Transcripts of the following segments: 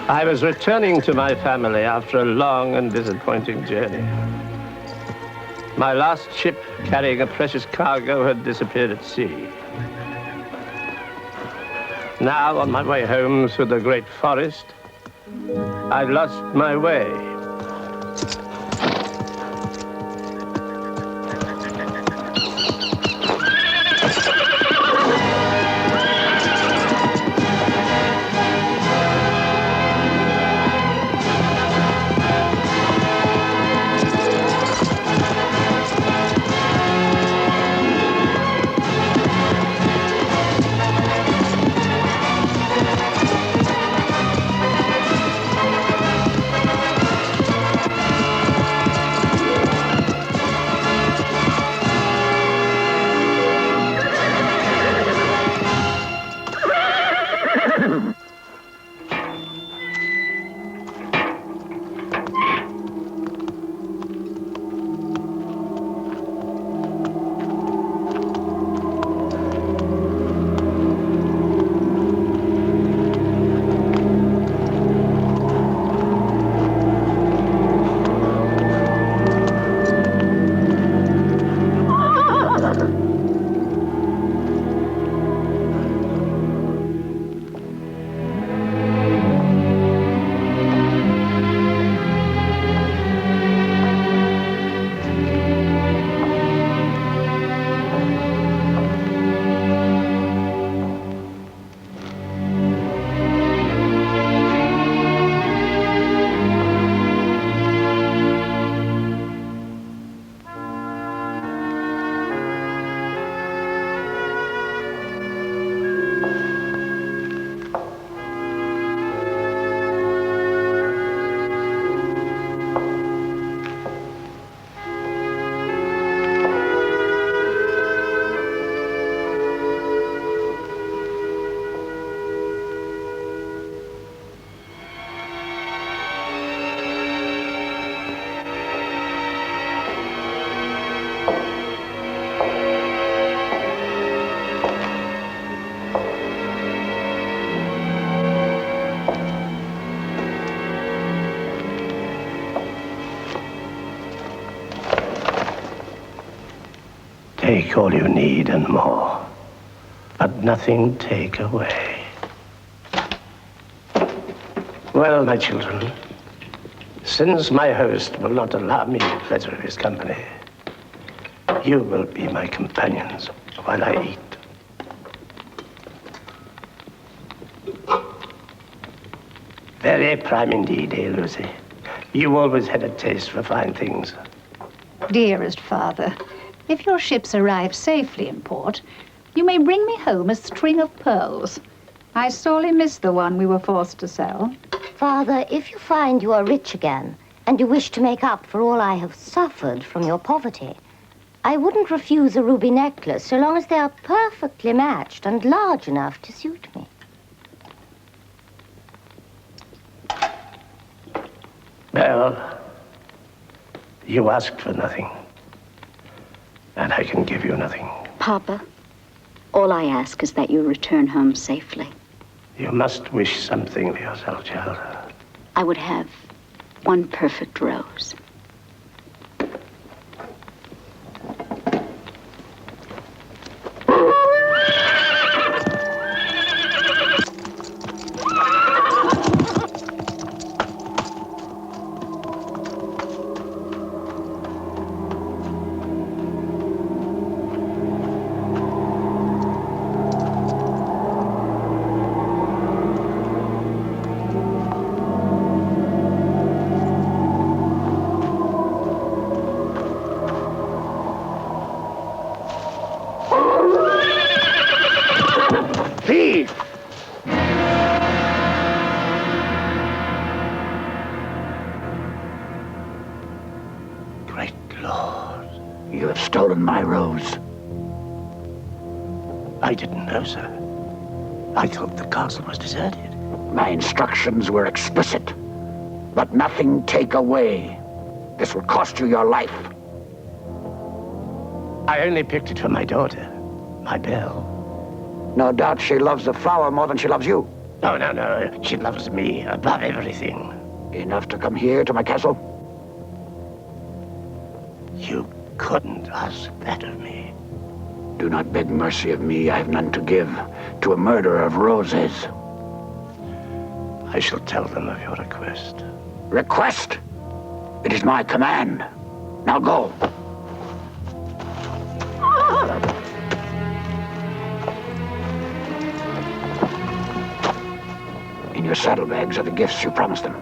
I was returning to my family after a long and disappointing journey. My last ship carrying a precious cargo had disappeared at sea. Now, on my way home through the great forest, I lost my way. Take all you need and more, but nothing take away. Well, my children, since my host will not allow me the pleasure of his company, you will be my companions while I eat. Very prime indeed, eh, Lucy? You always had a taste for fine things. Dearest father, if your ships arrive safely in port, you may bring me home a string of pearls. I sorely miss the one we were forced to sell. Father, if you find you are rich again, and you wish to make up for all I have suffered from your poverty, I wouldn't refuse a ruby necklace so long as they are perfectly matched and large enough to suit me. Well, you asked for nothing, and I can give you nothing. Papa, all I ask is that you return home safely. You must wish something for yourself, child. I would have one perfect rose. I didn't know, sir. I thought the castle was deserted. My instructions were explicit, but nothing take away. This will cost you your life. I only picked it for my daughter, my Belle. No doubt she loves the flower more than she loves you. No, no, no. She loves me above everything. Enough to come here to my castle? You couldn't ask that of me. Do not beg mercy of me. I have none to give to a murderer of roses. I shall tell them of your request. Request? It is my command. Now go. In your saddlebags are the gifts you promised them.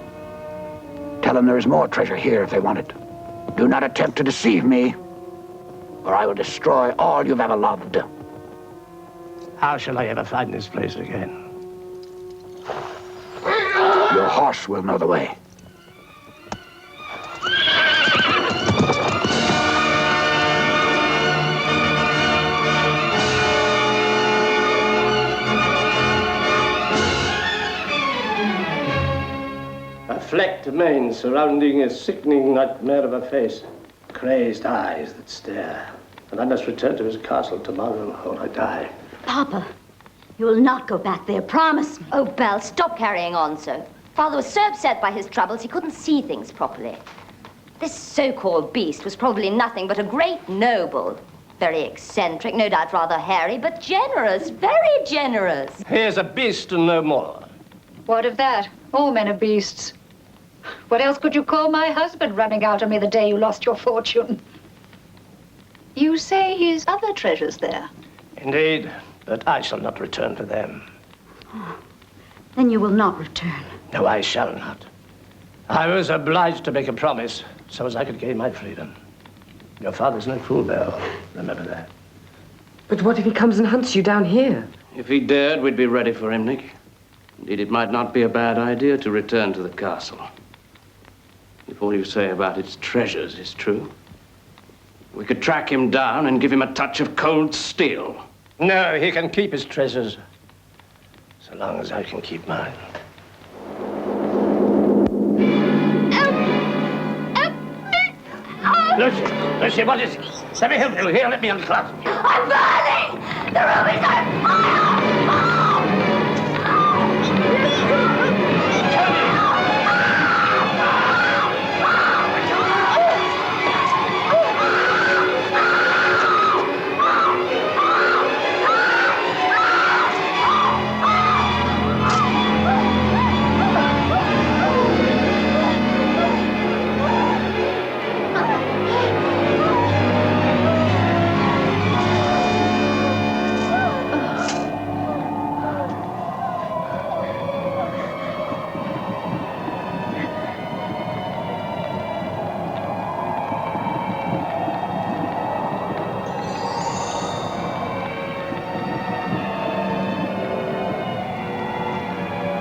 Tell them there is more treasure here if they want it. Do not attempt to deceive me, or I will destroy all you've ever loved. How shall I ever find this place again? Your horse will know the way. A flecked mane surrounding a sickening nightmare of a face. Crazed eyes that stare. And I must return to his castle tomorrow or I die. Papa, you will not go back there, promise me. Oh, Belle, stop carrying on so. Father was so upset by his troubles he couldn't see things properly. This so-called beast was probably nothing but a great noble. Very eccentric, no doubt rather hairy, but generous, very generous. He is a beast and no more. What of that? All men are beasts. What else could you call my husband running out on me the day you lost your fortune? You say his other treasures there? Indeed, but I shall not return for them. Then you will not return. No, I shall not. I was obliged to make a promise so as I could gain my freedom. Your father's no fool, Belle. Remember that. But what if he comes and hunts you down here? If he dared, we'd be ready for him, Nick. Indeed, it might not be a bad idea to return to the castle. If all you say about its treasures is true, we could track him down and give him a touch of cold steel. No, he can keep his treasures so long as I can keep mine. Lucy, what is it? Let me help you. Here, let me unclasp you. I'm burning! The rubies are fire!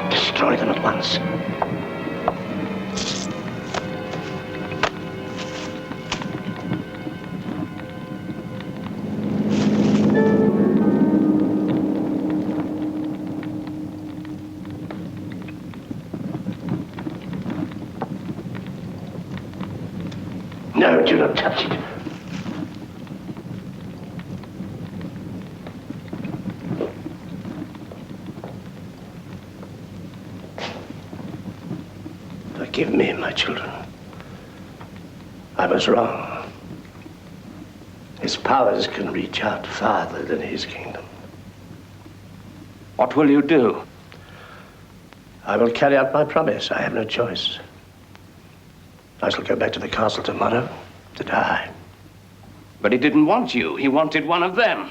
Destroy them at once. No, do not touch it. Forgive me, my children. I was wrong. His powers can reach out farther than his kingdom. What will you do? I will carry out my promise. I have no choice. I shall go back to the castle tomorrow to die. But he didn't want you. He wanted one of them.